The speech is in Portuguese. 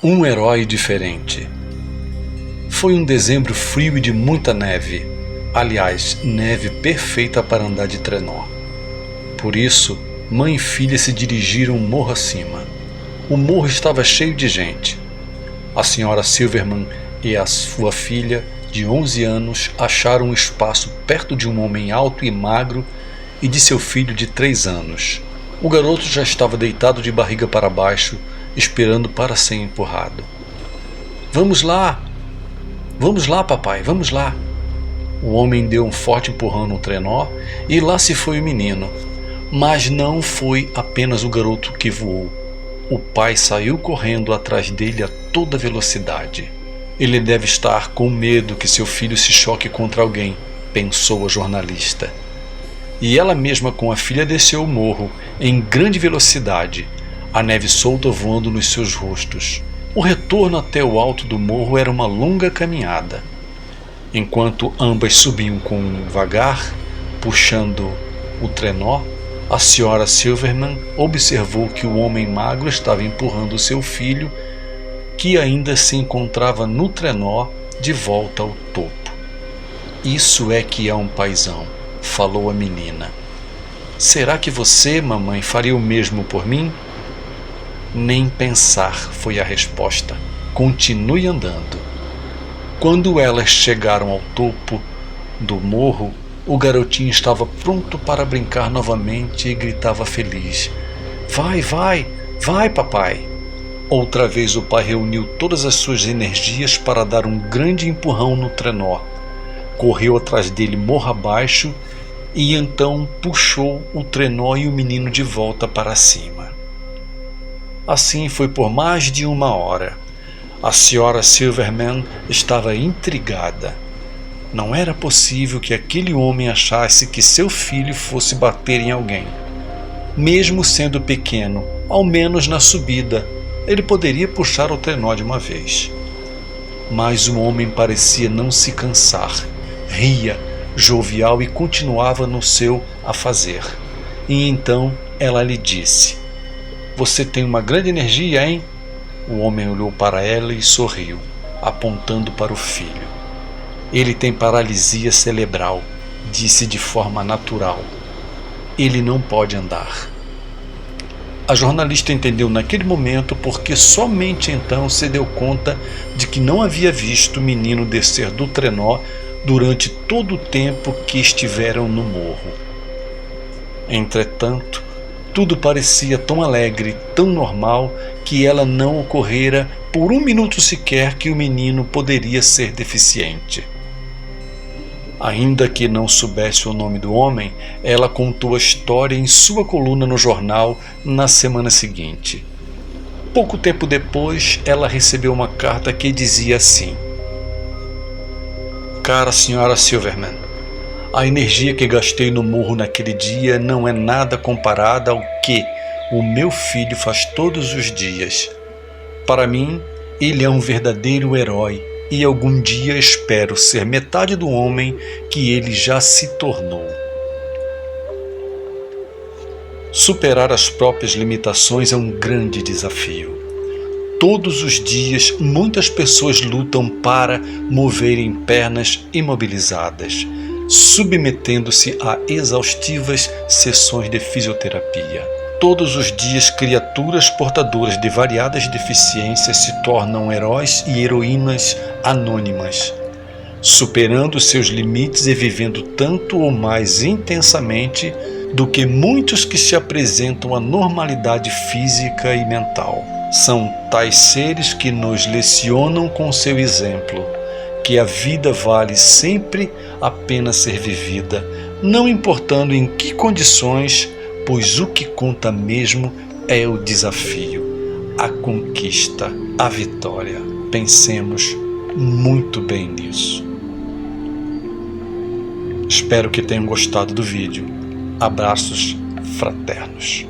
Um herói diferente. Foi um dezembro frio e de muita neve. Aliás, neve perfeita para andar de trenó. Por isso, mãe e filha se dirigiram morro acima. O morro estava cheio de gente. A senhora Silverman e a sua filha, de 11 anos, acharam um espaço perto de um homem alto e magro e de seu filho de 3 anos. O garoto já estava deitado de barriga para baixo, esperando para ser empurrado. Vamos lá, papai, vamos lá. O homem deu um forte empurrão no trenó e lá se foi o menino. Mas não foi apenas o garoto que voou. O pai saiu correndo atrás dele a toda velocidade. Ele deve estar com medo que seu filho se choque contra alguém, pensou a jornalista. E ela mesma com a filha desceu o morro em grande velocidade, a neve solta voando nos seus rostos. O retorno até o alto do morro era uma longa caminhada. Enquanto ambas subiam com vagar, puxando o trenó, a senhora Silverman observou que o homem magro estava empurrando seu filho, que ainda se encontrava no trenó, de volta ao topo. Isso é que é um paizão, falou a menina. Será que você, mamãe, faria o mesmo por mim? Nem pensar, foi a resposta. Continue andando. Quando elas chegaram ao topo do morro, o garotinho estava pronto para brincar novamente e gritava feliz. Vai, vai, vai, papai! Outra vez o pai reuniu todas as suas energias para dar um grande empurrão no trenó. Correu atrás dele morro abaixo e então puxou o trenó e o menino de volta para cima. Assim foi por mais de 1 hora. A senhora Silverman estava intrigada. Não era possível que aquele homem achasse que seu filho fosse bater em alguém. Mesmo sendo pequeno, ao menos na subida, ele poderia puxar o trenó de uma vez. Mas o homem parecia não se cansar. Ria, jovial e continuava no seu afazer. E então ela lhe disse: Você tem uma grande energia, hein? O homem olhou para ela e sorriu, apontando para o filho. Ele tem paralisia cerebral, disse de forma natural. Ele não pode andar. A jornalista entendeu naquele momento porque somente então se deu conta de que não havia visto o menino descer do trenó durante todo o tempo que estiveram no morro. Entretanto, tudo parecia tão alegre, tão normal, que ela não ocorrera por 1 minuto sequer que o menino poderia ser deficiente. Ainda que não soubesse o nome do homem, ela contou a história em sua coluna no jornal na semana seguinte. Pouco tempo depois, ela recebeu uma carta que dizia assim: Cara senhora Silverman, a energia que gastei no morro naquele dia não é nada comparada ao que o meu filho faz todos os dias. Para mim, ele é um verdadeiro herói e algum dia espero ser metade do homem que ele já se tornou. Superar as próprias limitações é um grande desafio. Todos os dias, muitas pessoas lutam para moverem pernas imobilizadas, submetendo-se a exaustivas sessões de fisioterapia. Todos os dias, criaturas portadoras de variadas deficiências se tornam heróis e heroínas anônimas, superando seus limites e vivendo tanto ou mais intensamente do que muitos que se apresentam à normalidade física e mental. São tais seres que nos lecionam com seu exemplo, que a vida vale sempre a pena ser vivida, não importando em que condições, pois o que conta mesmo é o desafio, a conquista, a vitória. Pensemos muito bem nisso. Espero que tenham gostado do vídeo. Abraços fraternos.